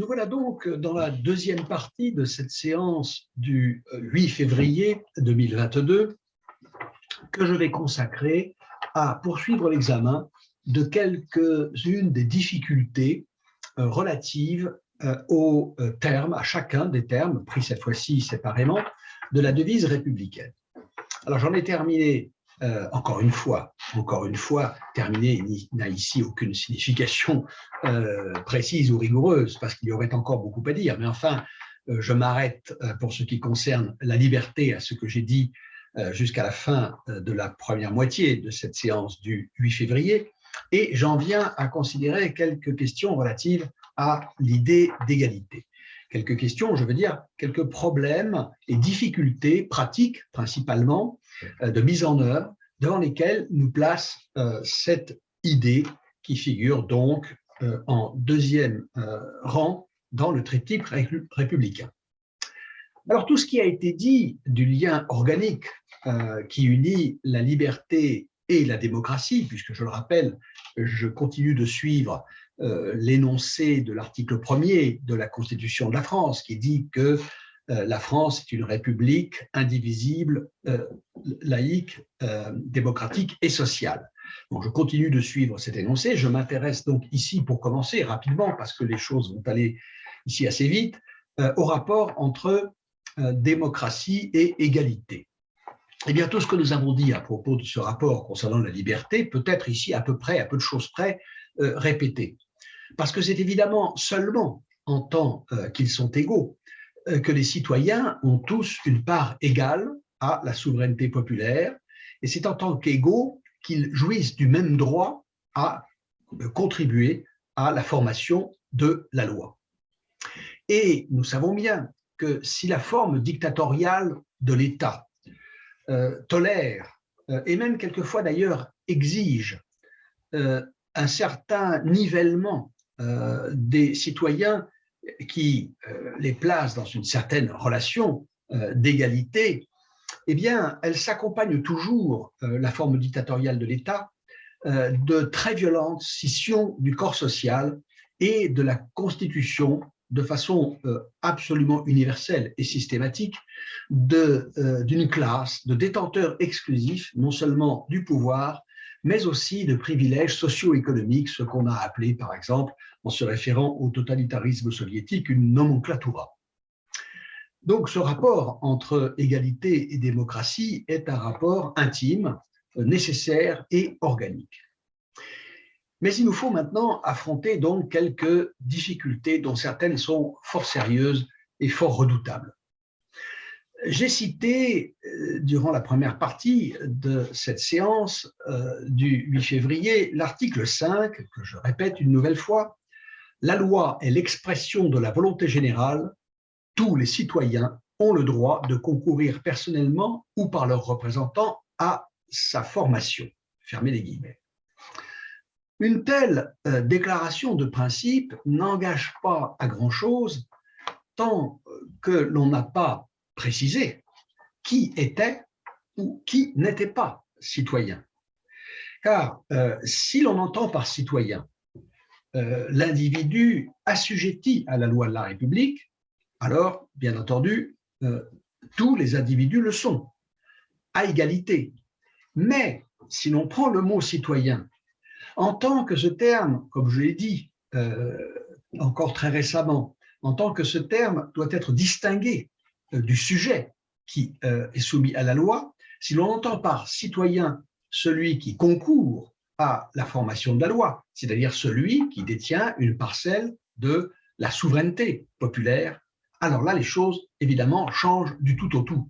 voilà donc dans la deuxième partie de cette séance du 8 février 2022 que je vais consacrer à poursuivre l'examen de quelques-unes des difficultés relatives aux termes, à chacun des termes, pris cette fois-ci séparément, de la devise républicaine. Alors j'en ai terminé encore une fois, terminé n'a ici aucune signification précise ou rigoureuse, parce qu'il y aurait encore beaucoup à dire, mais enfin, je m'arrête pour ce qui concerne la liberté à ce que j'ai dit jusqu'à la fin de la première moitié de cette séance du 8 février, et j'en viens à considérer quelques questions relatives à l'idée d'égalité. Quelques questions, je veux dire, quelques problèmes et difficultés pratiques, principalement, de mise en œuvre, devant lesquelles nous place cette idée qui figure donc en deuxième rang dans le triptyque républicain. Alors, tout ce qui a été dit du lien organique qui unit la liberté et la démocratie, puisque je le rappelle, je continue de suivre l'énoncé de l'article 1er de la Constitution de la France, qui dit que la France est une république indivisible, laïque, démocratique et sociale. Donc, je continue de suivre cet énoncé. Je m'intéresse donc ici, pour commencer rapidement, parce que les choses vont aller ici assez vite, au rapport entre démocratie et égalité. Eh bien, tout ce que nous avons dit à propos de ce rapport concernant la liberté peut être ici à peu près, à peu de choses près, répété. Parce que c'est évidemment seulement en tant qu'ils sont égaux que les citoyens ont tous une part égale à la souveraineté populaire, et c'est en tant qu'égaux qu'ils jouissent du même droit à contribuer à la formation de la loi. Et nous savons bien que si la forme dictatoriale de l'État tolère, et même quelquefois d'ailleurs exige, un certain nivellement des citoyens qui les place dans une certaine relation d'égalité, eh bien, elle s'accompagne toujours, la forme dictatoriale de l'État, de très violentes scissions du corps social et de la constitution de façon absolument universelle et systématique d'une classe de détenteurs exclusifs, non seulement du pouvoir, mais aussi de privilèges socio-économiques, ce qu'on a appelé, par exemple, en se référant au totalitarisme soviétique, une nomenclatura. Donc, ce rapport entre égalité et démocratie est un rapport intime, nécessaire et organique. Mais il nous faut maintenant affronter donc quelques difficultés dont certaines sont fort sérieuses et fort redoutables. J'ai cité, durant la première partie de cette séance du 8 février, l'article 5, que je répète une nouvelle fois: la loi est l'expression de la volonté générale. Tous les citoyens ont le droit de concourir personnellement ou par leurs représentants à sa formation. Fermez les guillemets. Une telle déclaration de principe n'engage pas à grand-chose tant que l'on n'a pas précisé qui était ou qui n'était pas citoyen. Car si l'on entend par citoyen l'individu assujetti à la loi de la République, alors, bien entendu, tous les individus le sont, à égalité. Mais si l'on prend le mot citoyen, en tant que ce terme, comme je l'ai dit encore très récemment, en tant que ce terme doit être distingué du sujet qui est soumis à la loi, si l'on entend par citoyen celui qui concourt à la formation de la loi, c'est-à-dire celui qui détient une parcelle de la souveraineté populaire, alors là, les choses, évidemment, changent du tout au tout.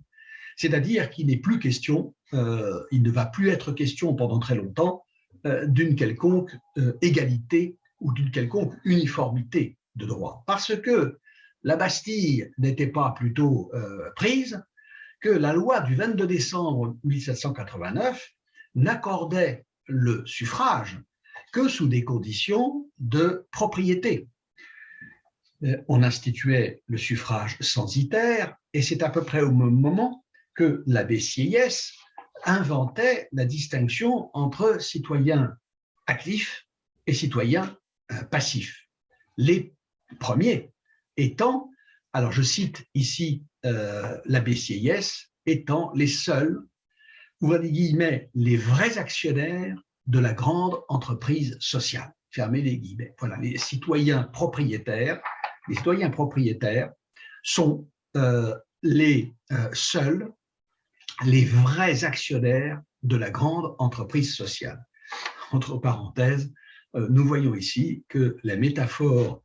C'est-à-dire qu'il n'est plus question, il ne va plus être question pendant très longtemps d'une quelconque égalité ou d'une quelconque uniformité de droit. Parce que la Bastille n'était pas plutôt prise que la loi du 22 décembre 1789 n'accordait le suffrage que sous des conditions de propriété. On instituait le suffrage censitaire, et c'est à peu près au même moment que l'abbé Sieyès inventait la distinction entre citoyens actifs et citoyens passifs. Les premiers étant, alors je cite ici l'abbé Sieyès, étant les seuls, ouvrez les guillemets, les vrais actionnaires de la grande entreprise sociale. Fermez les guillemets. Voilà, les citoyens propriétaires sont les seuls, les vrais actionnaires de la grande entreprise sociale. Entre parenthèses, nous voyons ici que la métaphore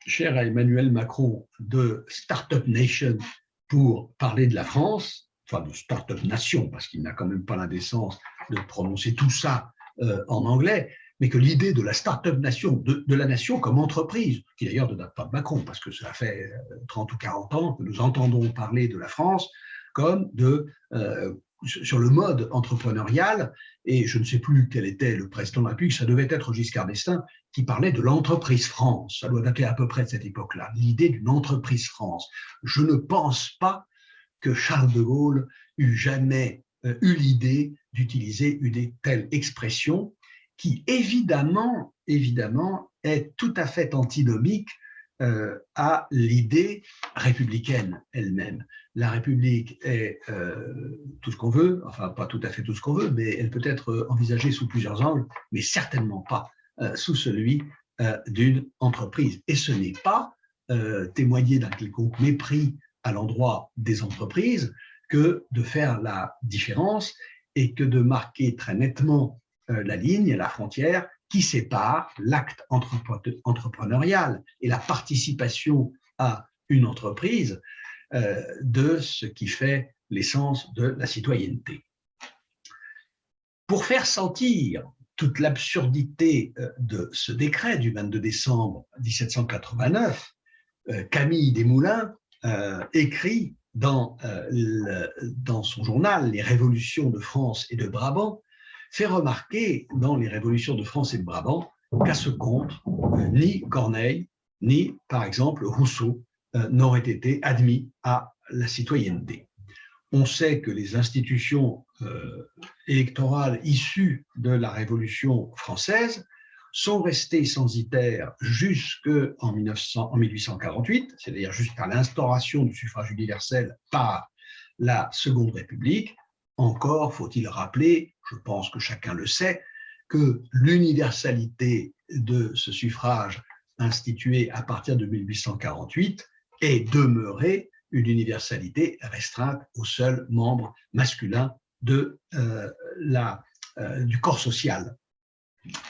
chère à Emmanuel Macron de Startup Nation pour parler de la France, enfin de Startup Nation, parce qu'il n'a quand même pas l'indécence de prononcer tout ça en anglais, mais que l'idée de la Startup Nation, de la nation comme entreprise, qui d'ailleurs ne date pas de Macron, parce que ça fait 30 ou 40 ans que nous entendons parler de la France comme sur le mode entrepreneurial, et je ne sais plus quel était le président de la République, ça devait être Giscard d'Estaing, qui parlait de l'entreprise France. Ça doit dater à peu près de cette époque-là, l'idée d'une entreprise France. Je ne pense pas que Charles de Gaulle eût jamais eu l'idée d'utiliser une telle expression qui, évidemment, est tout à fait antinomique à l'idée républicaine elle-même. La République est tout ce qu'on veut, enfin pas tout à fait tout ce qu'on veut, mais elle peut être envisagée sous plusieurs angles, mais certainement pas sous celui d'une entreprise. Et ce n'est pas témoigner d'un quelconque mépris à l'endroit des entreprises que de faire la différence et que de marquer très nettement la ligne, la frontière qui sépare l'acte entrepreneurial et la participation à une entreprise de ce qui fait l'essence de la citoyenneté. Pour faire sentir toute l'absurdité de ce décret du 22 décembre 1789, Camille Desmoulins écrit dans son journal « Les révolutions de France et de Brabant », fait remarquer dans les révolutions de France et de Brabant qu'à ce compte, ni Corneille, ni par exemple Rousseau n'auraient été admis à la citoyenneté. On sait que les institutions électorales issues de la Révolution française sont restées censitaires jusqu'en 1848, c'est-à-dire jusqu'à l'instauration du suffrage universel par la Seconde République. Encore faut-il rappeler, je pense que chacun le sait, que l'universalité de ce suffrage institué à partir de 1848 est demeurée une universalité restreinte aux seuls membres masculins du corps social.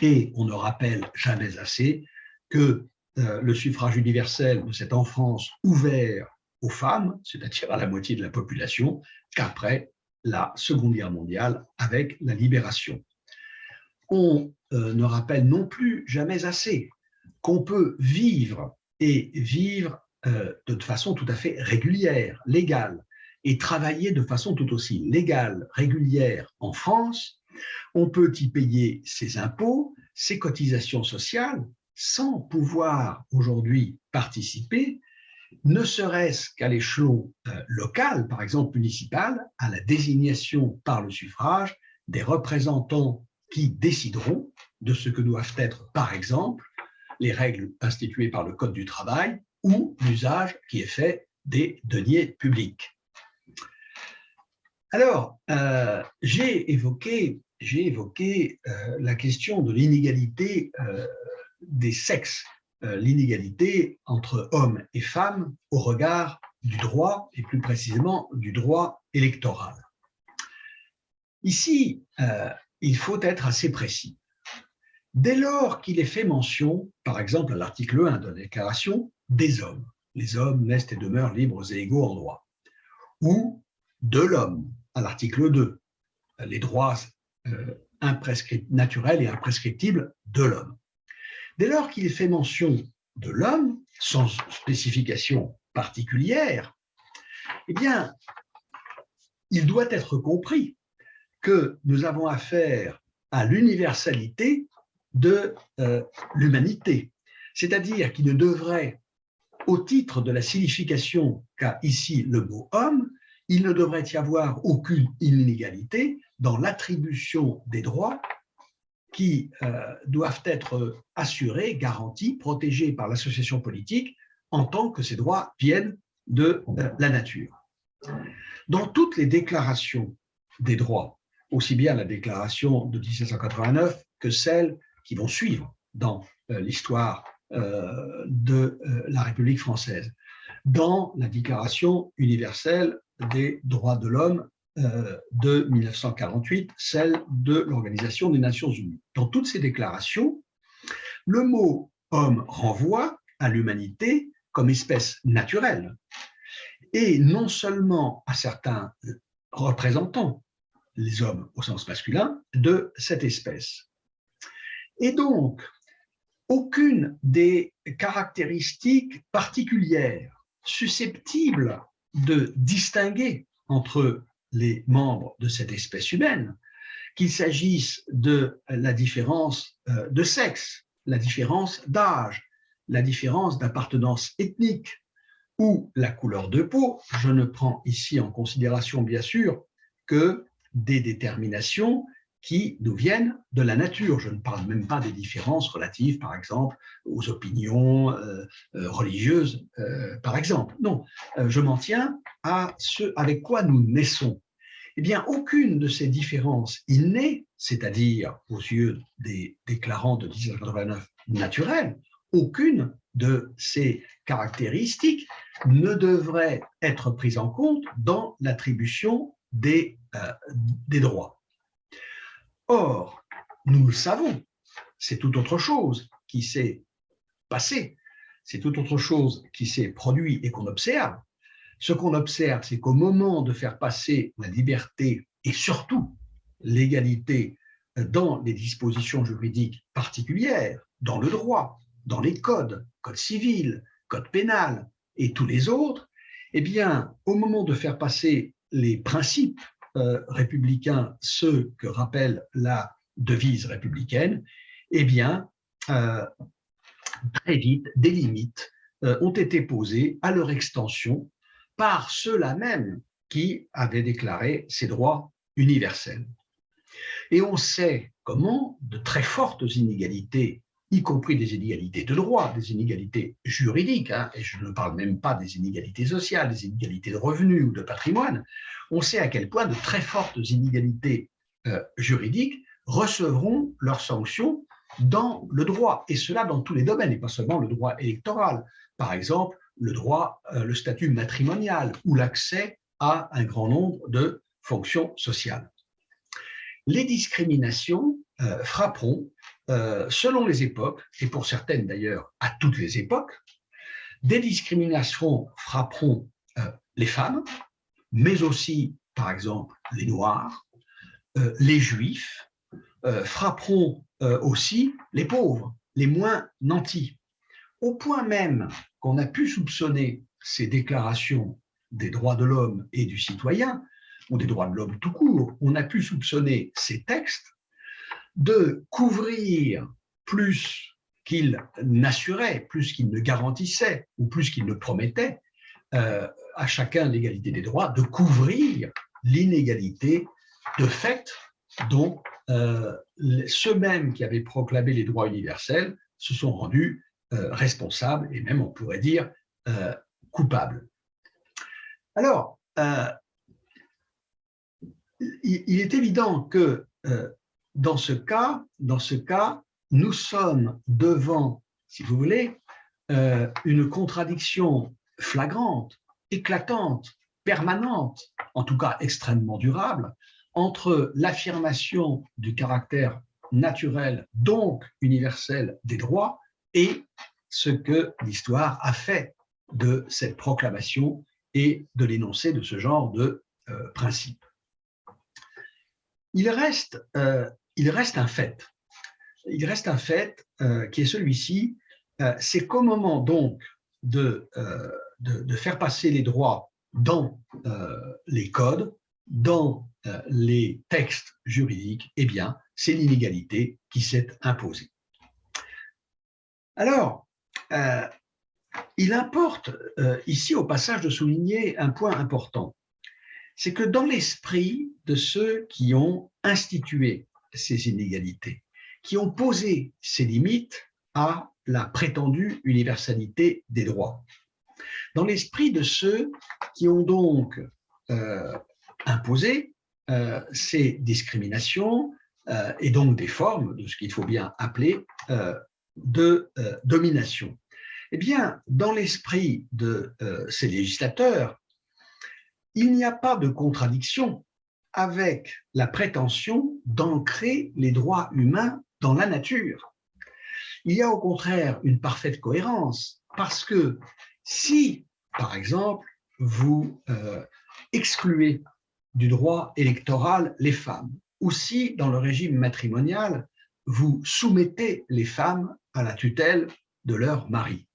Et on ne rappelle jamais assez que le suffrage universel ne s'est en France ouvert aux femmes, c'est-à-dire à la moitié de la population, qu'après la Seconde Guerre mondiale avec la Libération. On ne rappelle non plus jamais assez qu'on peut vivre de façon tout à fait régulière, légale, et travailler de façon tout aussi légale, régulière en France. On peut y payer ses impôts, ses cotisations sociales, sans pouvoir aujourd'hui participer, ne serait-ce qu'à l'échelon local, par exemple municipal, à la désignation par le suffrage des représentants qui décideront de ce que doivent être, par exemple, les règles instituées par le Code du travail ou l'usage qui est fait des deniers publics. Alors, j'ai évoqué la question de l'inégalité des sexes, l'inégalité entre hommes et femmes au regard du droit, et plus précisément du droit électoral. Ici, il faut être assez précis. Dès lors qu'il est fait mention, par exemple à l'article 1 de la Déclaration, des hommes, les hommes naissent et demeurent libres et égaux en droit, ou de l'homme, à l'article 2, les droits naturels et imprescriptibles de l'homme. Dès lors qu'il est fait mention de l'homme, sans spécification particulière, eh bien, il doit être compris que nous avons affaire à l'universalité de l'humanité, c'est-à-dire qu'il ne devrait, au titre de la signification qu'a ici le mot homme, il ne devrait y avoir aucune inégalité dans l'attribution des droits qui doivent être assurés, garantis, protégés par l'association politique en tant que ces droits viennent de la nature. Dans toutes les déclarations des droits, aussi bien la déclaration de 1789 que celles qui vont suivre dans l'histoire de la République française, dans la Déclaration universelle des droits de l'homme de 1948, celle de l'Organisation des Nations Unies. Dans toutes ces déclarations, le mot « homme » renvoie à l'humanité comme espèce naturelle, et non seulement à certains représentants, les hommes au sens masculin, de cette espèce. Et donc, aucune des caractéristiques particulières susceptibles de distinguer entre les membres de cette espèce humaine, qu'il s'agisse de la différence de sexe, la différence d'âge, la différence d'appartenance ethnique ou la couleur de peau, je ne prends ici en considération bien sûr que des déterminations qui nous viennent de la nature. Je ne parle même pas des différences relatives, par exemple, aux opinions religieuses, par exemple. Non, je m'en tiens à ce avec quoi nous naissons. Eh bien, aucune de ces différences innées, c'est-à-dire aux yeux des déclarants de 1789 naturelles, aucune de ces caractéristiques ne devrait être prise en compte dans l'attribution des droits. Or, nous le savons, c'est tout autre chose qui s'est passé, c'est tout autre chose qui s'est produit et qu'on observe. Ce qu'on observe, c'est qu'au moment de faire passer la liberté et surtout l'égalité dans les dispositions juridiques particulières, dans le droit, dans les codes, code civil, code pénal et tous les autres, eh bien, au moment de faire passer les principes républicains, ceux que rappelle la devise républicaine, eh bien, très vite, des limites ont été posées à leur extension par ceux-là même qui avaient déclaré ces droits universels. Et on sait comment de très fortes inégalités, y compris des inégalités de droit, des inégalités juridiques, et je ne parle même pas des inégalités sociales, des inégalités de revenus ou de patrimoine, on sait à quel point de très fortes inégalités juridiques recevront leurs sanctions dans le droit, et cela dans tous les domaines, et pas seulement le droit électoral. Par exemple, le droit, le statut matrimonial ou l'accès à un grand nombre de fonctions sociales. Les discriminations frapperont, selon les époques, et pour certaines d'ailleurs à toutes les époques, des discriminations frapperont les femmes, mais aussi, par exemple, les Noirs, les Juifs, frapperont aussi les pauvres, les moins nantis, au point même qu'on a pu soupçonner ces déclarations des droits de l'homme et du citoyen, ou des droits de l'homme tout court, on a pu soupçonner ces textes de couvrir plus qu'ils n'assuraient, plus qu'ils ne garantissaient, ou plus qu'ils ne promettaient à chacun l'égalité des droits, de couvrir l'inégalité de fait dont ceux-mêmes qui avaient proclamé les droits universels se sont rendus responsables et même, on pourrait dire, coupables. Alors, il est évident que dans ce cas, nous sommes devant, si vous voulez, une contradiction flagrante, éclatante, permanente, en tout cas extrêmement durable, entre l'affirmation du caractère naturel, donc universel, des droits et ce que l'histoire a fait de cette proclamation et de l'énoncé de ce genre de principe. Il reste un fait. Il reste un fait qui est celui-ci, c'est qu'au moment donc de faire passer les droits dans les codes, dans les textes juridiques, eh bien, c'est l'inégalité qui s'est imposée. Alors, il importe ici au passage de souligner un point important, c'est que dans l'esprit de ceux qui ont institué ces inégalités, qui ont posé ces limites à la prétendue universalité des droits. Dans l'esprit de ceux qui ont donc imposé ces discriminations et donc des formes de ce qu'il faut bien appeler de domination. Eh bien, dans l'esprit de ces législateurs, il n'y a pas de contradiction avec la prétention d'ancrer les droits humains dans la nature. Il y a au contraire une parfaite cohérence, parce que si, par exemple, vous excluez du droit électoral les femmes, ou si, dans le régime matrimonial, vous soumettez les femmes à la tutelle de leur mari,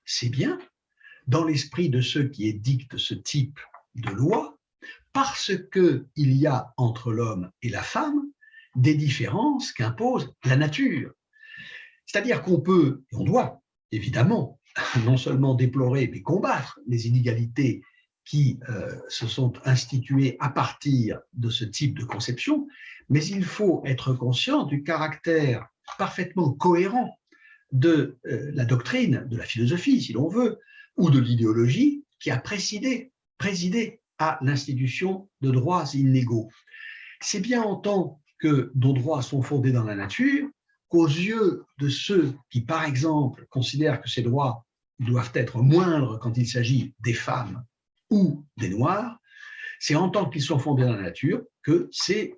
c'est bien, dans l'esprit de ceux qui édictent ce type de loi, parce qu'il y a entre l'homme et la femme des différences qu'impose la nature. C'est-à-dire qu'on peut, et on doit, évidemment, non seulement déplorer, mais combattre les inégalités qui se sont instituées à partir de ce type de conception, mais il faut être conscient du caractère parfaitement cohérent de la doctrine, de la philosophie, si l'on veut, ou de l'idéologie qui a présidé à l'institution de droits inégaux. C'est bien en tant que nos droits sont fondés dans la nature qu'aux yeux de ceux qui, par exemple, considèrent que ces droits doivent être moindres quand il s'agit des femmes ou des Noirs, c'est en tant qu'ils sont fondés dans la nature que ces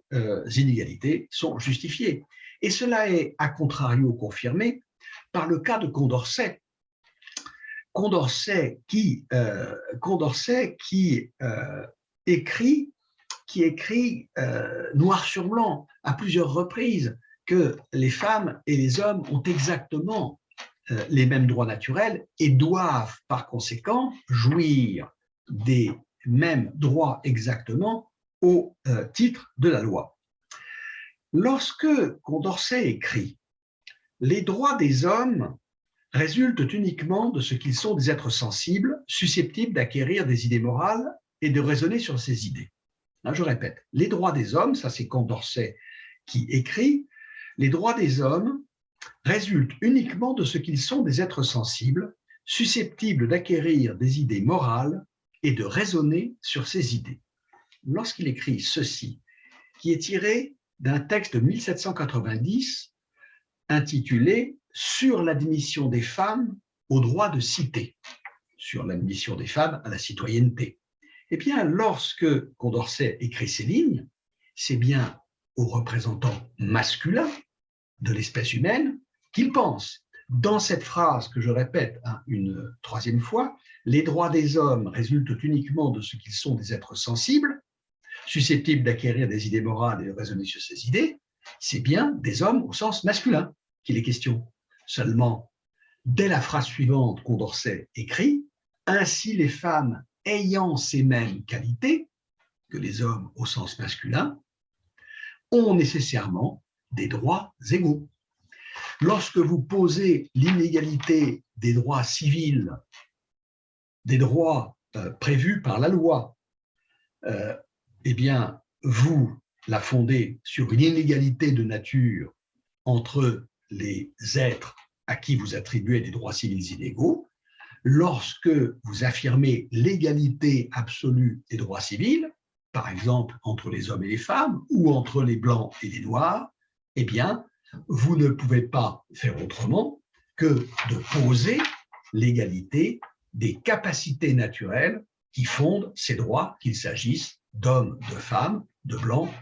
inégalités sont justifiées. Et cela est, à contrario, confirmé par le cas de Condorcet. Condorcet qui écrit noir sur blanc à plusieurs reprises que les femmes et les hommes ont exactement les mêmes droits naturels et doivent par conséquent jouir des mêmes droits exactement au titre de la loi. Lorsque Condorcet écrit « Les droits des hommes résultent uniquement de ce qu'ils sont des êtres sensibles, susceptibles d'acquérir des idées morales et de raisonner sur ces idées. » Là, je répète, les droits des hommes, ça c'est Condorcet qui écrit, les droits des hommes résultent uniquement de ce qu'ils sont des êtres sensibles, susceptibles d'acquérir des idées morales et de raisonner sur ces idées. Lorsqu'il écrit ceci, qui est tiré d'un texte de 1790 intitulé « Sur l'admission des femmes au droit de cité », sur l'admission des femmes à la citoyenneté. Eh bien, lorsque Condorcet écrit ces lignes, c'est bien aux représentants masculins de l'espèce humaine qu'il pense. Dans cette phrase que je répète une troisième fois, les droits des hommes résultent uniquement de ce qu'ils sont des êtres sensibles, susceptibles d'acquérir des idées morales et de raisonner sur ces idées, c'est bien des hommes au sens masculin qu'il est question. Seulement, dès la phrase suivante, Condorcet écrit « Ainsi les femmes ayant ces mêmes qualités que les hommes au sens masculin ont nécessairement des droits égaux. » Lorsque vous posez l'inégalité des droits civils, des droits prévus par la loi, eh bien, vous la fondez sur une inégalité de nature entre les êtres à qui vous attribuez des droits civils inégaux. Lorsque vous affirmez l'égalité absolue des droits civils, par exemple entre les hommes et les femmes ou entre les blancs et les noirs, eh bien, vous ne pouvez pas faire autrement que de poser l'égalité des capacités naturelles qui fondent ces droits, qu'il s'agisse d'hommes, de femmes, de blancs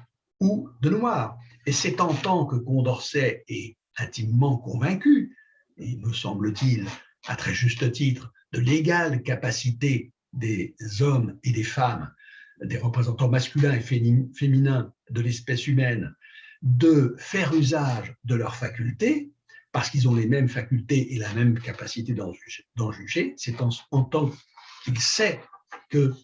ou de noirs. Et c'est en tant que Condorcet est intimement convaincu, et me semble-t-il à très juste titre, de l'égale capacité des hommes et des femmes, des représentants masculins et féminins de l'espèce humaine, de faire usage de leurs facultés, parce qu'ils ont les mêmes facultés et la même capacité d'en juger, c'est en tant qu'il sait que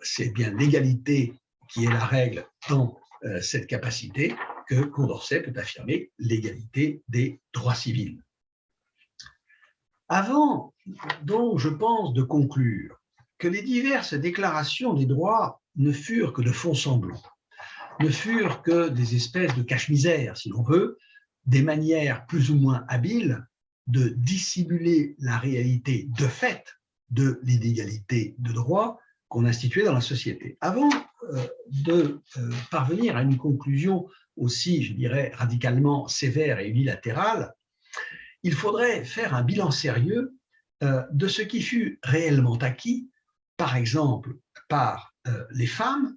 c'est bien l'égalité qui est la règle dans cette capacité que Condorcet peut affirmer l'égalité des droits civils. Avant, donc, je pense, de conclure que les diverses déclarations des droits ne furent que de faux semblants, ne furent que des espèces de cache-misère, si l'on veut, des manières plus ou moins habiles de dissimuler la réalité de fait de l'inégalité de droit qu'on instituait dans la société. Avant de parvenir à une conclusion aussi, je dirais, radicalement sévère et unilatérale, il faudrait faire un bilan sérieux de ce qui fut réellement acquis, par exemple, par les femmes,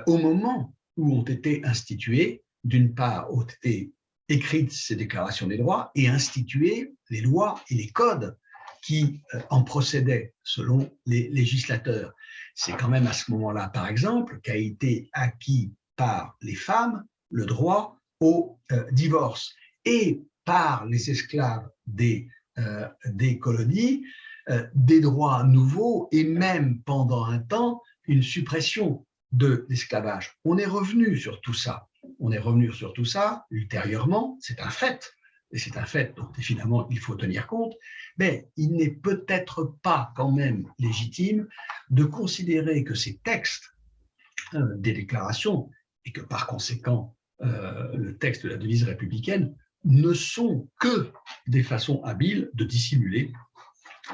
au moment où ont été instituées, d'une part, ont été écrites ces déclarations des droits et instituées les lois et les codes qui en procédaient selon les législateurs. C'est quand même à ce moment-là, par exemple, qu'a été acquis par les femmes le droit au divorce et par les esclaves des colonies, des droits nouveaux et même pendant un temps une suppression de l'esclavage. On est revenu sur tout ça. On est revenu sur tout ça ultérieurement, c'est un fait, et c'est un fait dont finalement il faut tenir compte, mais il n'est peut-être pas quand même légitime de considérer que ces textes des déclarations, et que par conséquent le texte de la devise républicaine, ne sont que des façons habiles de dissimuler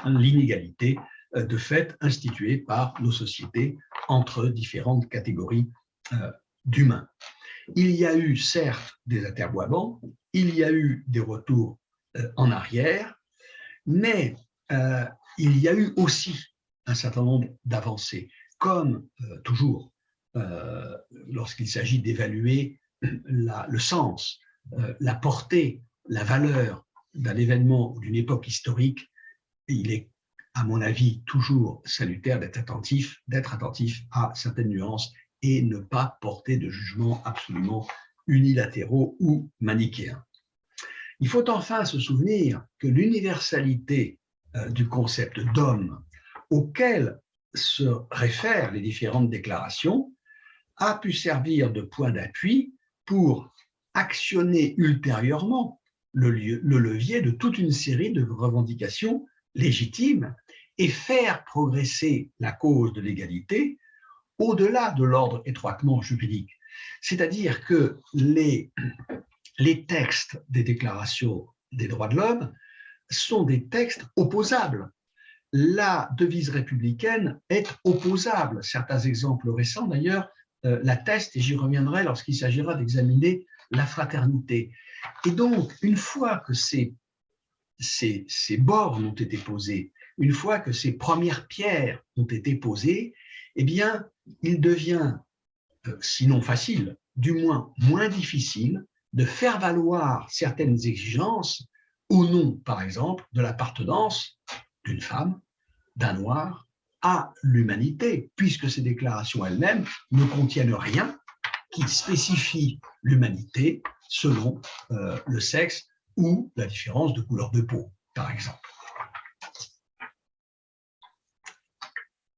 l'inégalité de fait instituée par nos sociétés entre différentes catégories d'humains. Il y a eu certes des atermoiements, il y a eu des retours en arrière, mais il y a eu aussi un certain nombre d'avancées, comme toujours lorsqu'il s'agit d'évaluer le sens, la portée, la valeur d'un événement ou d'une époque historique. Il est, à mon avis, toujours salutaire d'être attentif à certaines nuances et ne pas porter de jugements absolument unilatéraux ou manichéens. Il faut enfin se souvenir que l'universalité du concept d'homme auquel se réfèrent les différentes déclarations a pu servir de point d'appui pour actionner ultérieurement le levier de toute une série de revendications légitimes et faire progresser la cause de l'égalité au-delà de l'ordre étroitement juridique. C'est-à-dire que les textes des déclarations des droits de l'homme sont des textes opposables. La devise républicaine est opposable. Certains exemples récents, d'ailleurs, l'attestent, et j'y reviendrai lorsqu'il s'agira d'examiner la fraternité. Et donc, une fois que ces bornes ont été posées, une fois que ces premières pierres ont été posées, eh bien, il devient, sinon facile, du moins difficile, de faire valoir certaines exigences au nom, par exemple, de l'appartenance d'une femme, d'un noir, à l'humanité, puisque ces déclarations elles-mêmes ne contiennent rien qui spécifie l'humanité selon le sexe ou la différence de couleur de peau, par exemple.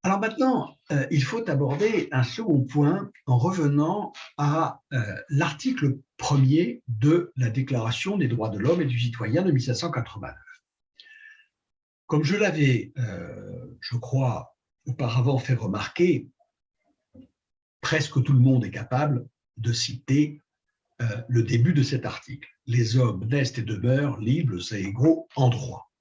Alors maintenant, il faut aborder un second point en revenant à l'article 1er de la Déclaration des droits de l'homme et du citoyen de 1789. Comme je l'avais, je crois, auparavant fait remarquer, presque tout le monde est capable de citer le début de cet article. Les hommes naissent et demeurent libres et égaux en droit.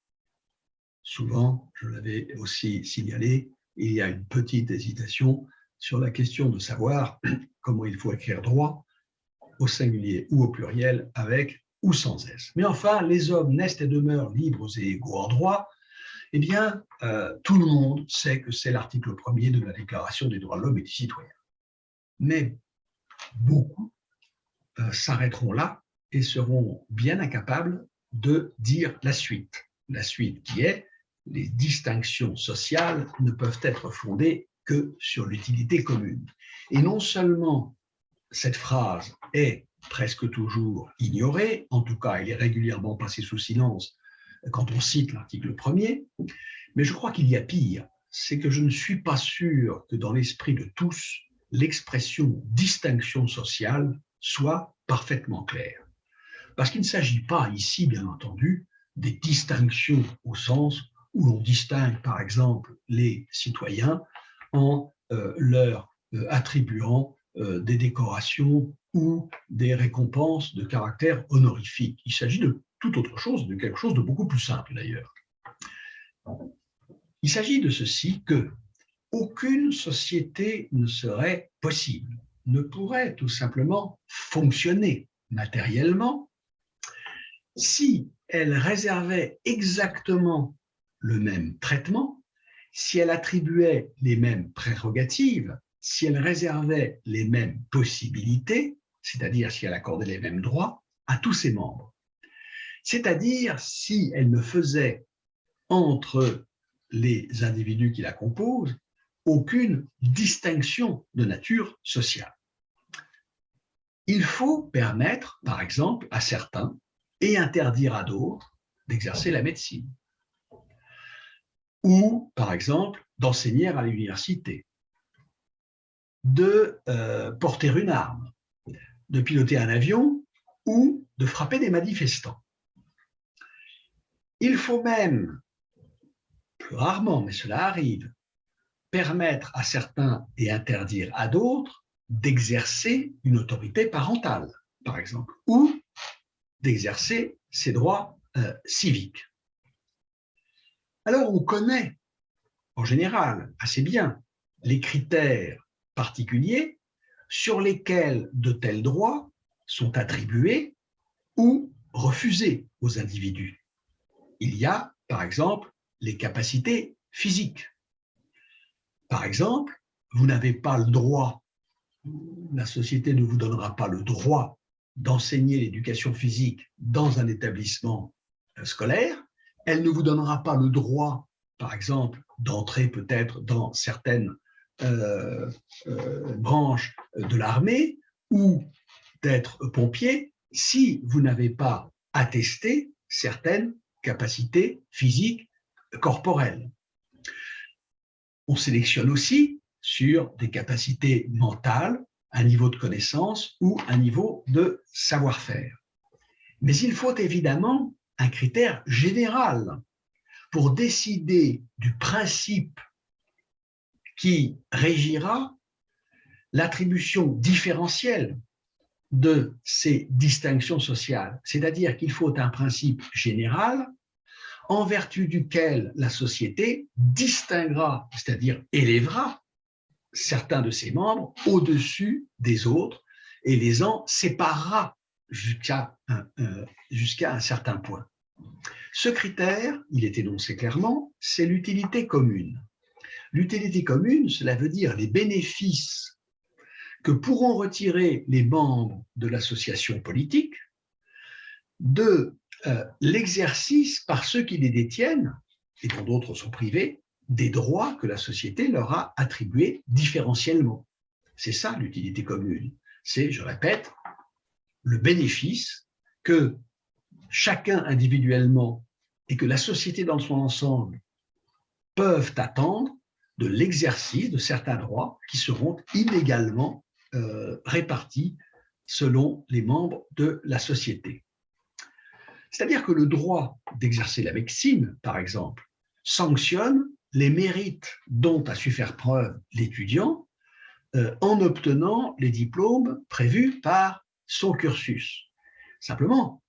Souvent, je l'avais aussi signalé, il y a une petite hésitation sur la question de savoir comment il faut écrire droit, au singulier ou au pluriel, avec ou sans S. Mais enfin, les hommes naissent et demeurent libres et égaux en droit, eh bien, tout le monde sait que c'est l'article 1er de la Déclaration des droits de l'homme et du citoyen. Mais beaucoup s'arrêteront là et seront bien incapables de dire la suite. La suite qui est: les distinctions sociales ne peuvent être fondées que sur l'utilité commune. Et non seulement cette phrase est presque toujours ignorée, en tout cas elle est régulièrement passée sous silence quand on cite l'article 1er, mais je crois qu'il y a pire, c'est que je ne suis pas sûr que dans l'esprit de tous, l'expression distinction sociale soit parfaitement claire. Parce qu'il ne s'agit pas ici, bien entendu, des distinctions au sens où l'on distingue, par exemple, les citoyens en leur attribuant des décorations ou des récompenses de caractère honorifique. Il s'agit de tout autre chose, de quelque chose de beaucoup plus simple d'ailleurs. Il s'agit de ceci que aucune société ne serait possible, ne pourrait tout simplement fonctionner matériellement si elle réservait exactement le même traitement, si elle attribuait les mêmes prérogatives, si elle réservait les mêmes possibilités, c'est-à-dire si elle accordait les mêmes droits à tous ses membres. C'est-à-dire si elle ne faisait entre les individus qui la composent aucune distinction de nature sociale. Il faut permettre, par exemple, à certains et interdire à d'autres d'exercer la médecine ou, par exemple, d'enseigner à l'université, de porter une arme, de piloter un avion ou de frapper des manifestants. Il faut même, plus rarement, mais cela arrive, permettre à certains et interdire à d'autres d'exercer une autorité parentale, par exemple, ou d'exercer ses droits civiques. Alors, on connaît, en général, assez bien les critères particuliers sur lesquels de tels droits sont attribués ou refusés aux individus. Il y a, par exemple, les capacités physiques. Par exemple, vous n'avez pas le droit, la société ne vous donnera pas le droit d'enseigner l'éducation physique dans un établissement scolaire, elle ne vous donnera pas le droit, par exemple, d'entrer peut-être dans certaines branches de l'armée ou d'être pompier si vous n'avez pas attesté certaines capacités physiques corporelles. On sélectionne aussi sur des capacités mentales, un niveau de connaissance ou un niveau de savoir-faire. Mais il faut évidemment un critère général pour décider du principe qui régira l'attribution différentielle de ces distinctions sociales. C'est-à-dire qu'il faut un principe général en vertu duquel la société distinguera, c'est-à-dire élèvera certains de ses membres au-dessus des autres et les en séparera jusqu'à un certain point. Ce critère, il est énoncé clairement, c'est l'utilité commune. L'utilité commune, cela veut dire les bénéfices que pourront retirer les membres de l'association politique de l'exercice par ceux qui les détiennent, et dont d'autres sont privés, des droits que la société leur a attribués différentiellement. C'est ça l'utilité commune. C'est, je répète, le bénéfice que chacun individuellement et que la société dans son ensemble peuvent attendre de l'exercice de certains droits qui seront inégalement répartis selon les membres de la société. C'est-à-dire que le droit d'exercer la médecine, par exemple, sanctionne les mérites dont a su faire preuve l'étudiant en obtenant les diplômes prévus par son cursus. Simplement,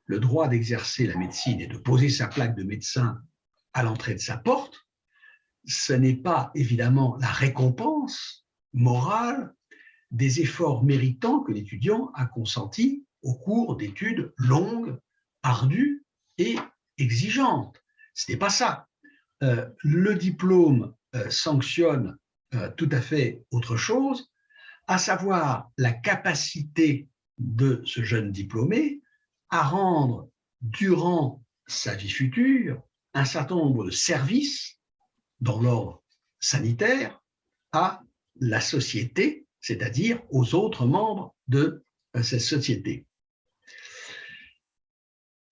le droit d'exercer la médecine et de poser sa plaque de médecin à l'entrée de sa porte, ce n'est pas évidemment la récompense morale des efforts méritants que l'étudiant a consentis au cours d'études longues, ardues et exigeantes. Ce n'est pas ça. Le diplôme sanctionne tout à fait autre chose, à savoir la capacité de ce jeune diplômé à rendre durant sa vie future un certain nombre de services dans l'ordre sanitaire à la société, c'est-à-dire aux autres membres de cette société.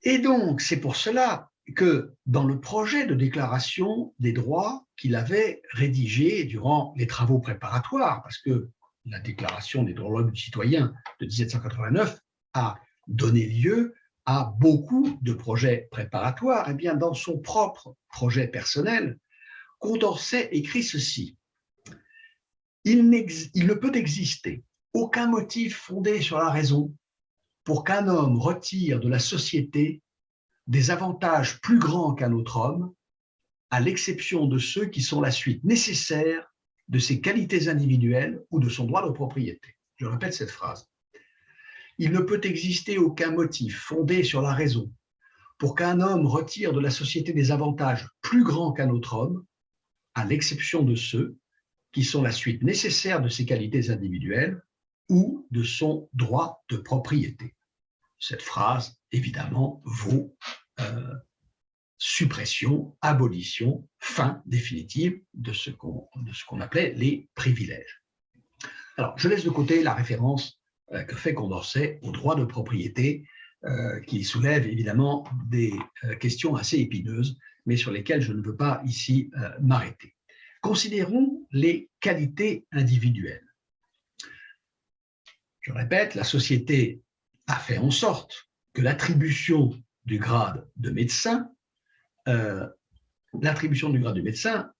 Et donc, c'est pour cela que dans le projet de déclaration des droits qu'il avait rédigé durant les travaux préparatoires, parce que la déclaration des droits de l'homme et du citoyen de 1789 a donné lieu à beaucoup de projets préparatoires, et bien dans son propre projet personnel, Condorcet écrit ceci: il ne peut exister aucun motif fondé sur la raison pour qu'un homme retire de la société des avantages plus grands qu'un autre homme, à l'exception de ceux qui sont la suite nécessaire de ses qualités individuelles ou de son droit de propriété. Je répète cette phrase. Il ne peut exister aucun motif fondé sur la raison pour qu'un homme retire de la société des avantages plus grands qu'un autre homme, à l'exception de ceux qui sont la suite nécessaire de ses qualités individuelles ou de son droit de propriété. Cette phrase, évidemment, vaut suppression, abolition, fin définitive de ce qu'on appelait les privilèges. Alors, je laisse de côté la référence que fait Condorcet au droit de propriété, qui soulève évidemment des questions assez épineuses, mais sur lesquelles je ne veux pas ici m'arrêter. Considérons les qualités individuelles. Je répète, la société a fait en sorte que l'attribution du grade de médecin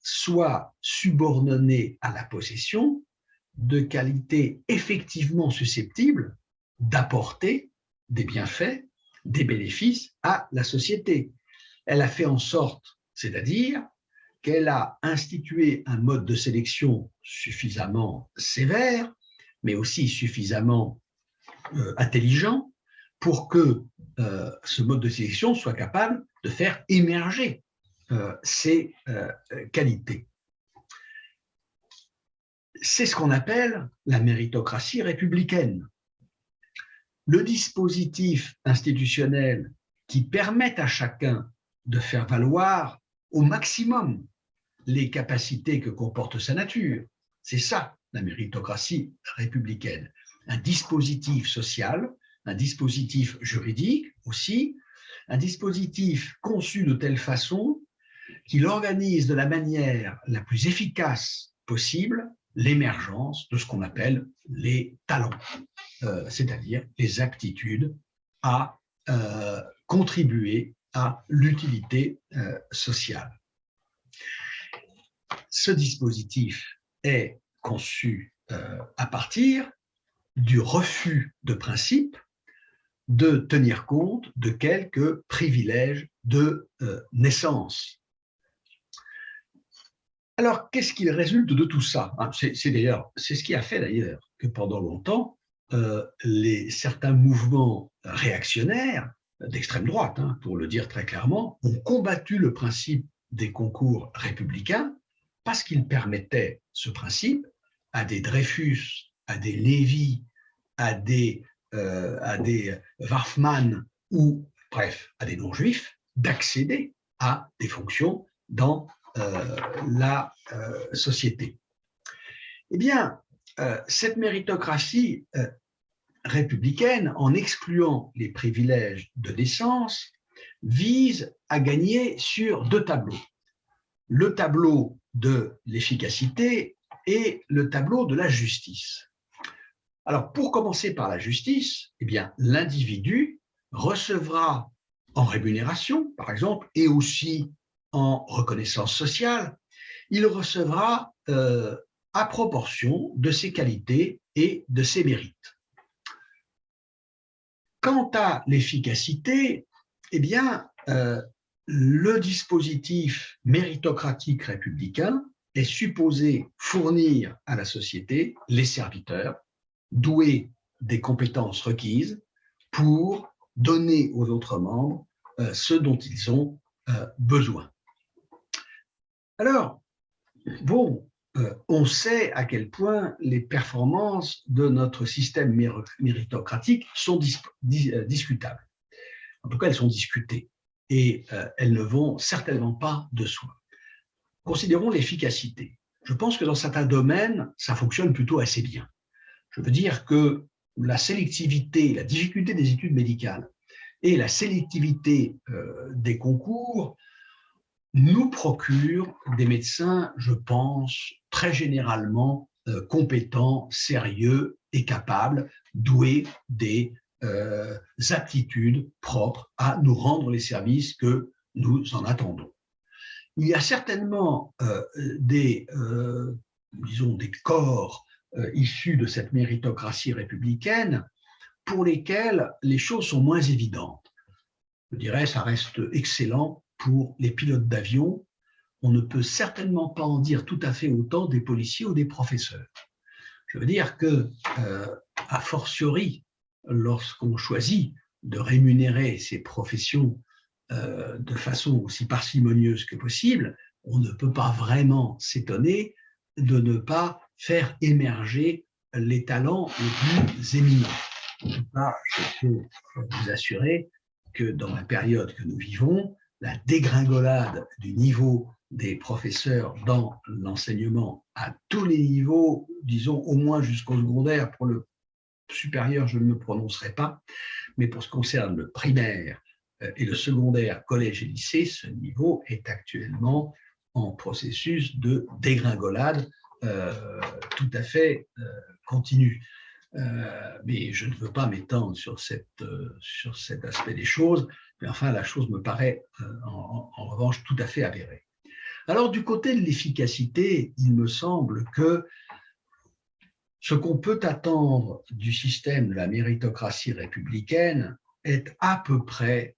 soit subordonnée à la possession de qualités effectivement susceptibles d'apporter des bienfaits, des bénéfices à la société. Elle a fait en sorte, c'est-à-dire qu'elle a institué un mode de sélection suffisamment sévère, mais aussi suffisamment intelligent pour que ce mode de sélection soit capable de faire émerger ces qualités. C'est ce qu'on appelle la méritocratie républicaine. Le dispositif institutionnel qui permet à chacun de faire valoir au maximum les capacités que comporte sa nature, c'est ça la méritocratie républicaine. Un dispositif social, un dispositif juridique aussi, un dispositif conçu de telle façon qu'il organise de la manière la plus efficace possible l'émergence de ce qu'on appelle les talents, c'est-à-dire les aptitudes à contribuer à l'utilité sociale. Ce dispositif est conçu à partir du refus de principe de tenir compte de quelques privilèges de naissance. Alors, qu'est-ce qu'il résulte de tout ça? C'est ce qui a fait d'ailleurs que pendant longtemps, certains mouvements réactionnaires d'extrême droite, pour le dire très clairement, ont combattu le principe des concours républicains parce qu'il permettait ce principe à des Dreyfus, à des Lévy, à des Warfmann ou, bref, à des non-juifs d'accéder à des fonctions dans la société. Eh bien, cette méritocratie républicaine, en excluant les privilèges de naissance, vise à gagner sur deux tableaux. Le tableau de l'efficacité et le tableau de la justice. Alors, pour commencer par la justice, eh bien, l'individu recevra en rémunération, par exemple, et aussi en reconnaissance sociale, il recevra à proportion de ses qualités et de ses mérites. Quant à l'efficacité, eh bien, le dispositif méritocratique républicain est supposé fournir à la société les serviteurs doués des compétences requises pour donner aux autres membres ce dont ils ont besoin. Alors, bon, on sait à quel point les performances de notre système méritocratique sont discutables. En tout cas, elles sont discutées et elles ne vont certainement pas de soi. Considérons l'efficacité. Je pense que dans certains domaines, ça fonctionne plutôt assez bien. Je veux dire que la sélectivité, la difficulté des études médicales et la sélectivité des concours nous procurent des médecins, je pense, très généralement compétents, sérieux et capables, doués des aptitudes propres à nous rendre les services que nous en attendons. Il y a certainement des corps issus de cette méritocratie républicaine pour lesquels les choses sont moins évidentes. Je dirais, ça reste excellent pour les pilotes d'avion. On ne peut certainement pas en dire tout à fait autant des policiers ou des professeurs. Je veux dire que, a fortiori, lorsqu'on choisit de rémunérer ces professions de façon aussi parcimonieuse que possible, on ne peut pas vraiment s'étonner de ne pas faire émerger les talents les plus éminents. En tout cas, je peux vous assurer que dans la période que nous vivons, la dégringolade du niveau des professeurs dans l'enseignement à tous les niveaux, disons au moins jusqu'au secondaire, pour le supérieur, je ne me prononcerai pas, mais pour ce qui concerne le primaire et le secondaire, collège et lycée, ce niveau est actuellement en processus de dégringolade tout à fait continu. Mais je ne veux pas m'étendre sur cet aspect des choses, mais enfin, la chose me paraît en revanche tout à fait avérée. Alors, du côté de l'efficacité, il me semble que ce qu'on peut attendre du système de la méritocratie républicaine est à peu près,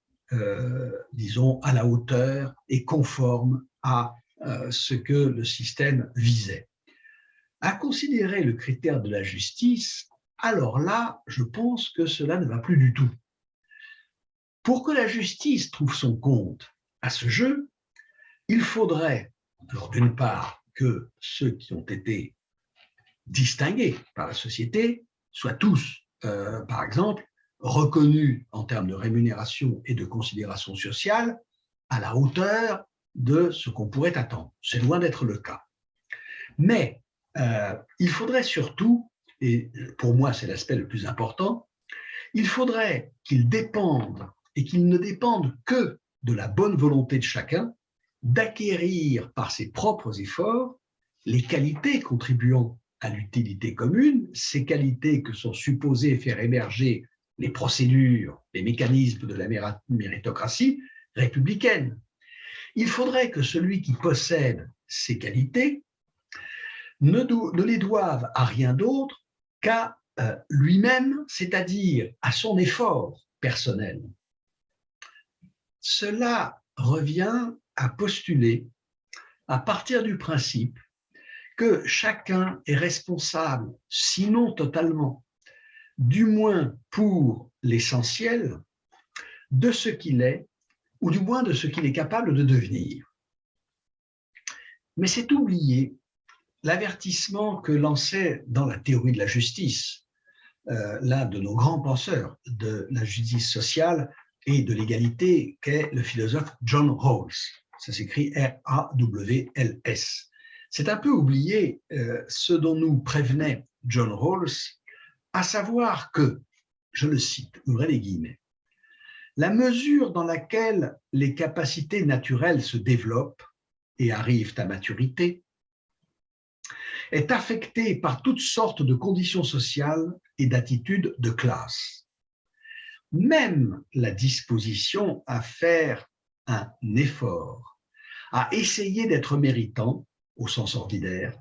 disons, à la hauteur et conforme à ce que le système visait. À considérer le critère de la justice, alors là, je pense que cela ne va plus du tout. Pour que la justice trouve son compte à ce jeu, il faudrait, alors d'une part, que ceux qui ont été distingués par la société soient tous, par exemple, reconnus en termes de rémunération et de considération sociale à la hauteur de ce qu'on pourrait attendre. C'est loin d'être le cas. Mais il faudrait surtout, et pour moi c'est l'aspect le plus important, il faudrait qu'ils dépendent et qu'ils ne dépendent que de la bonne volonté de chacun d'acquérir par ses propres efforts les qualités contribuant à l'utilité commune, ces qualités que sont supposées faire émerger les procédures, les mécanismes de la méritocratie républicaine. Il faudrait que celui qui possède ces qualités ne les doive à rien d'autre qu'à lui-même, c'est-à-dire à son effort personnel. Cela revient à postuler, à partir du principe que chacun est responsable, sinon totalement, du moins pour l'essentiel, de ce qu'il est, ou du moins de ce qu'il est capable de devenir. Mais c'est oublier l'avertissement que lançait dans la théorie de la justice l'un de nos grands penseurs de la justice sociale et de l'égalité, qu'est le philosophe John Rawls. Ça s'écrit R-A-W-L-S. C'est un peu oublier ce dont nous prévenait John Rawls, à savoir que, je le cite, ouvrez les guillemets, la mesure dans laquelle les capacités naturelles se développent et arrivent à maturité est affectée par toutes sortes de conditions sociales et d'attitudes de classe. Même la disposition à faire un effort, à essayer d'être méritant, au sens ordinaire,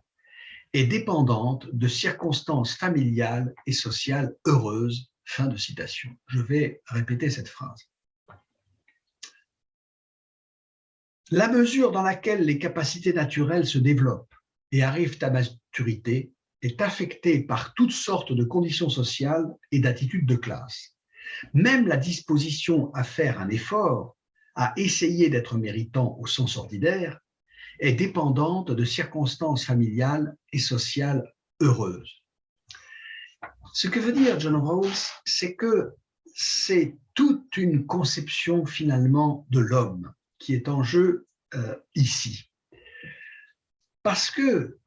est dépendante de circonstances familiales et sociales heureuses. Fin de citation. Je vais répéter cette phrase. La mesure dans laquelle les capacités naturelles se développent et arrivent à maturité est affectée par toutes sortes de conditions sociales et d'attitudes de classe. Même la disposition à faire un effort, à essayer d'être méritant au sens ordinaire, est dépendante de circonstances familiales et sociales heureuses. Ce que veut dire John Rawls, c'est que c'est toute une conception finalement de l'homme qui est en jeu ici. Parce que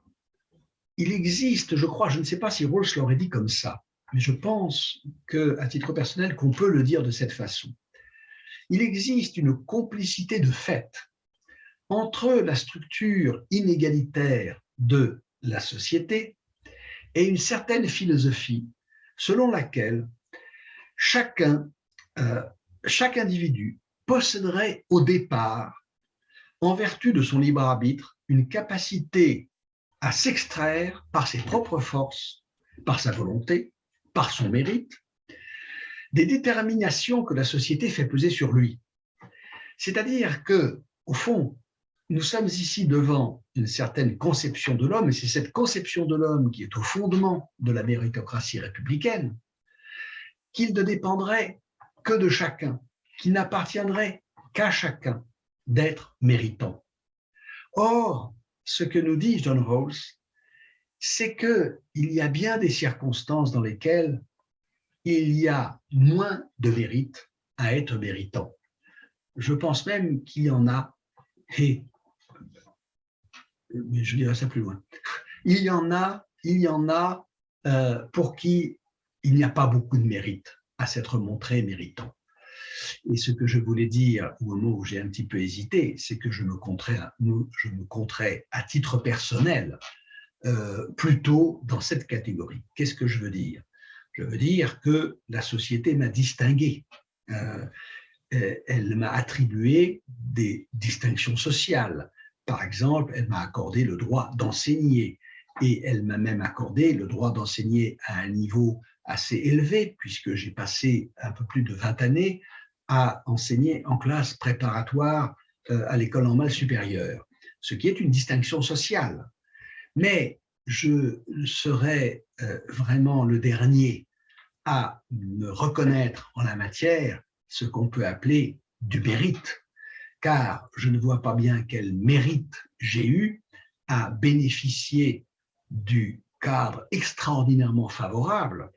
il existe, je crois, je ne sais pas si Rawls l'aurait dit comme ça, mais je pense qu'à titre personnel qu'on peut le dire de cette façon. Il existe une complicité de fait entre la structure inégalitaire de la société et une certaine philosophie selon laquelle chaque individu posséderait au départ, en vertu de son libre arbitre, une capacité à s'extraire par ses propres forces, par sa volonté, par son mérite, des déterminations que la société fait peser sur lui. C'est-à-dire que, au fond, nous sommes ici devant une certaine conception de l'homme, et c'est cette conception de l'homme qui est au fondement de la méritocratie républicaine, qu'il ne dépendrait que de chacun, qu'il n'appartiendrait qu'à chacun d'être méritant. Or, ce que nous dit John Rawls, c'est qu'il y a bien des circonstances dans lesquelles il y a moins de mérite à être méritant. Je pense même qu'il y en a, mais je dirais ça plus loin, il y en a pour qui il n'y a pas beaucoup de mérite à s'être montré méritant. Et ce que je voulais dire au moment où j'ai un petit peu hésité, c'est que je me compterais à titre personnel plutôt dans cette catégorie. Qu'est-ce que je veux dire? Je veux dire que la société m'a distingué. Elle m'a attribué des distinctions sociales. Par exemple, elle m'a accordé le droit d'enseigner et elle m'a même accordé le droit d'enseigner à un niveau assez élevé, puisque j'ai passé un peu plus de 20 années à enseigner en classe préparatoire à l'école normale supérieure, ce qui est une distinction sociale. Mais je serais vraiment le dernier à me reconnaître en la matière ce qu'on peut appeler du mérite, car je ne vois pas bien quel mérite j'ai eu à bénéficier du cadre extraordinairement favorable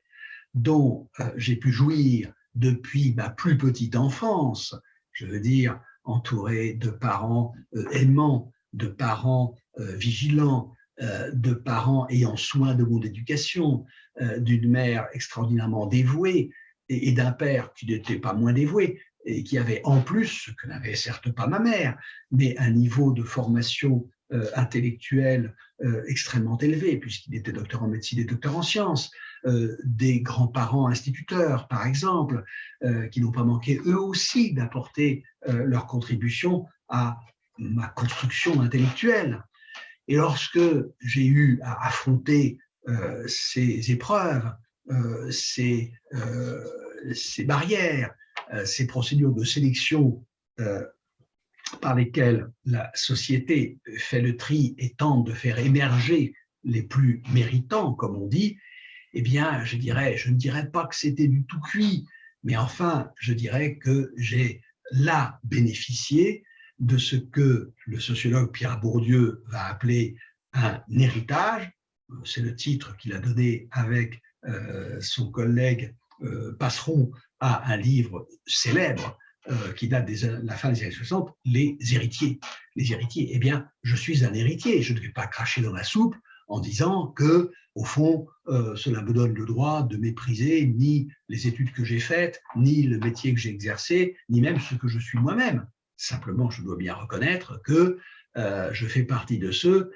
dont j'ai pu jouir depuis ma plus petite enfance, je veux dire entouré de parents aimants, de parents vigilants, de parents ayant soin de mon éducation, d'une mère extraordinairement dévouée et d'un père qui n'était pas moins dévoué et qui avait en plus, ce que n'avait certes pas ma mère, mais un niveau de formation intellectuelle extrêmement élevé, puisqu'il était docteur en médecine et docteur en sciences, des grands-parents instituteurs, par exemple, qui n'ont pas manqué eux aussi d'apporter leur contribution à ma construction intellectuelle. Et lorsque j'ai eu à affronter ces épreuves, ces barrières, ces procédures de sélection par lesquelles la société fait le tri et tente de faire émerger les plus méritants, comme on dit, eh bien, je ne dirais pas que c'était du tout cuit, mais enfin, je dirais que j'ai là bénéficié de ce que le sociologue Pierre Bourdieu va appeler un héritage. C'est le titre qu'il a donné avec son collègue Passeron à un livre célèbre qui date de la fin des années 60, Les héritiers. Les héritiers, eh bien, je suis un héritier, je ne vais pas cracher dans la soupe en disant que, au fond, cela me donne le droit de mépriser ni les études que j'ai faites, ni le métier que j'ai exercé, ni même ce que je suis moi-même. Simplement, je dois bien reconnaître que je fais partie de ceux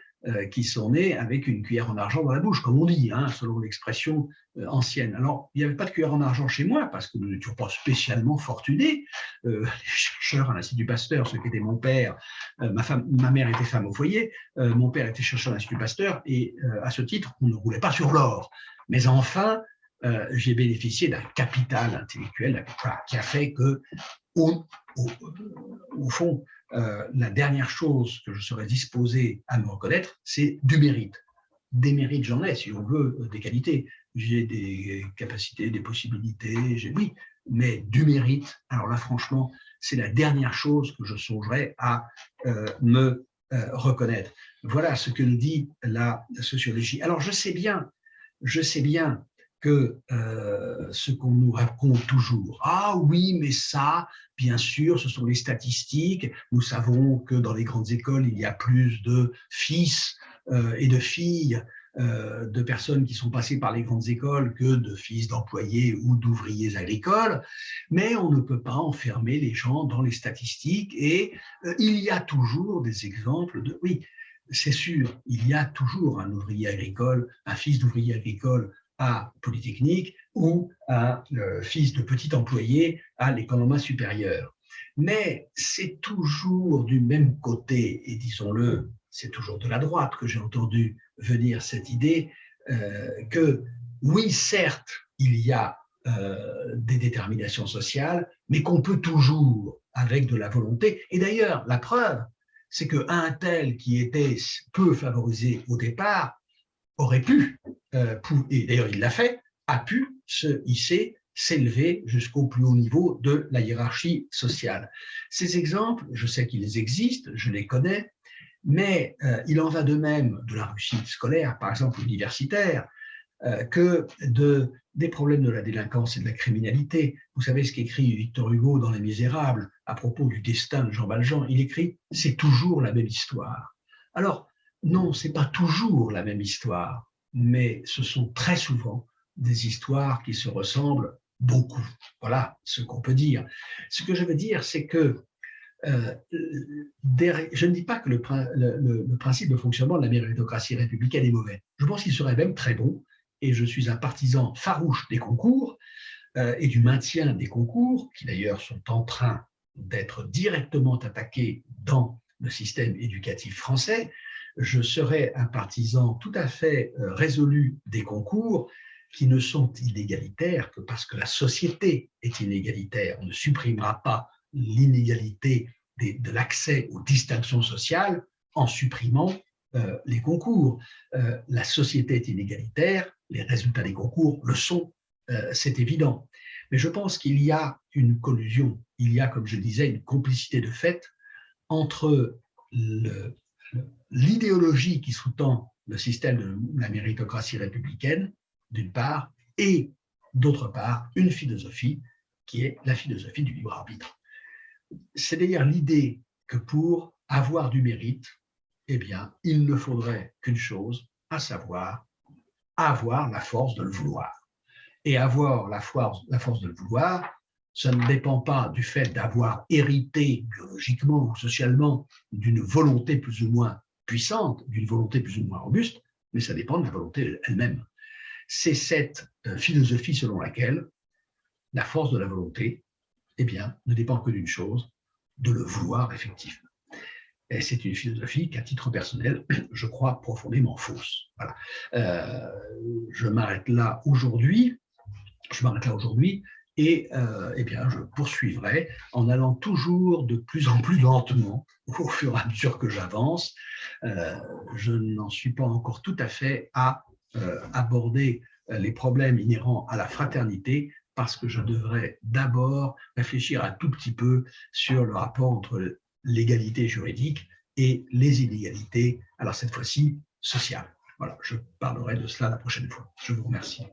qui sont nés avec une cuillère en argent dans la bouche, comme on dit, hein, selon l'expression ancienne. Alors, il n'y avait pas de cuillère en argent chez moi, parce que nous n'étions pas spécialement fortunés. Les chercheurs à l'Institut Pasteur, ce qu'était mon père, ma mère était femme au foyer, mon père était chercheur à l'Institut Pasteur, et à ce titre, on ne roulait pas sur l'or. Mais enfin, j'ai bénéficié d'un capital intellectuel qui a fait que, au fond, la dernière chose que je serais disposé à me reconnaître, c'est du mérite. Des mérites, j'en ai, si on veut, des qualités. J'ai des capacités, des possibilités, oui, mais du mérite, alors là, franchement, c'est la dernière chose que je songerais à me reconnaître. Voilà ce que nous dit la sociologie. Alors, je sais bien que ce qu'on nous raconte toujours, ah oui, mais ça, bien sûr, ce sont les statistiques. Nous savons que dans les grandes écoles, il y a plus de fils et de filles de personnes qui sont passées par les grandes écoles que de fils d'employés ou d'ouvriers agricoles, mais on ne peut pas enfermer les gens dans les statistiques et il y a toujours des exemples de... Oui, c'est sûr, il y a toujours un ouvrier agricole, un fils d'ouvrier agricole à Polytechnique ou un fils de petit employé à l'école normale supérieure. Mais c'est toujours du même côté, et disons-le, c'est toujours de la droite que j'ai entendu venir cette idée que oui, certes, il y a des déterminations sociales, mais qu'on peut toujours avec de la volonté. Et d'ailleurs, la preuve, c'est qu'un tel qui était peu favorisé au départ aurait pu, et d'ailleurs il l'a fait, a pu se hisser, s'élever jusqu'au plus haut niveau de la hiérarchie sociale. Ces exemples, je sais qu'ils existent, je les connais, mais il en va de même de la réussite scolaire, par exemple universitaire, que des problèmes de la délinquance et de la criminalité. Vous savez ce qu'écrit Victor Hugo dans Les Misérables à propos du destin de Jean Valjean. Il écrit « c'est toujours la même histoire ». Alors, non, ce n'est pas toujours la même histoire, mais ce sont très souvent des histoires qui se ressemblent beaucoup. Voilà ce qu'on peut dire. Ce que je veux dire, c'est que je ne dis pas que le principe de fonctionnement de la méritocratie républicaine est mauvais. Je pense qu'il serait même très bon, et je suis un partisan farouche des concours et du maintien des concours, qui d'ailleurs sont en train d'être directement attaqués dans le système éducatif français. Je serais un partisan tout à fait résolu des concours qui ne sont inégalitaires que parce que la société est inégalitaire. On ne supprimera pas l'inégalité de l'accès aux distinctions sociales en supprimant les concours. La société est inégalitaire, les résultats des concours le sont, c'est évident. Mais je pense qu'il y a une collusion, il y a, comme je disais, une complicité de fait entre l'idéologie qui sous-tend le système de la méritocratie républicaine, d'une part, et d'autre part, une philosophie qui est la philosophie du libre arbitre. C'est d'ailleurs l'idée que pour avoir du mérite, eh bien, il ne faudrait qu'une chose, à savoir avoir la force de le vouloir. Et avoir la force de le vouloir, ça ne dépend pas du fait d'avoir hérité biologiquement ou socialement d'une volonté plus ou moins puissante, d'une volonté plus ou moins robuste, mais ça dépend de la volonté elle-même. C'est cette philosophie selon laquelle la force de la volonté, eh bien, ne dépend que d'une chose, de le vouloir effectivement. Et c'est une philosophie qu'à titre personnel, je crois profondément fausse. Voilà. Je m'arrête là aujourd'hui. Et eh bien, je poursuivrai en allant toujours de plus en plus lentement au fur et à mesure que j'avance. Je n'en suis pas encore tout à fait à aborder les problèmes inhérents à la fraternité, parce que je devrais d'abord réfléchir un tout petit peu sur le rapport entre l'égalité juridique et les inégalités, alors cette fois-ci sociales. Voilà, je parlerai de cela la prochaine fois. Je vous remercie.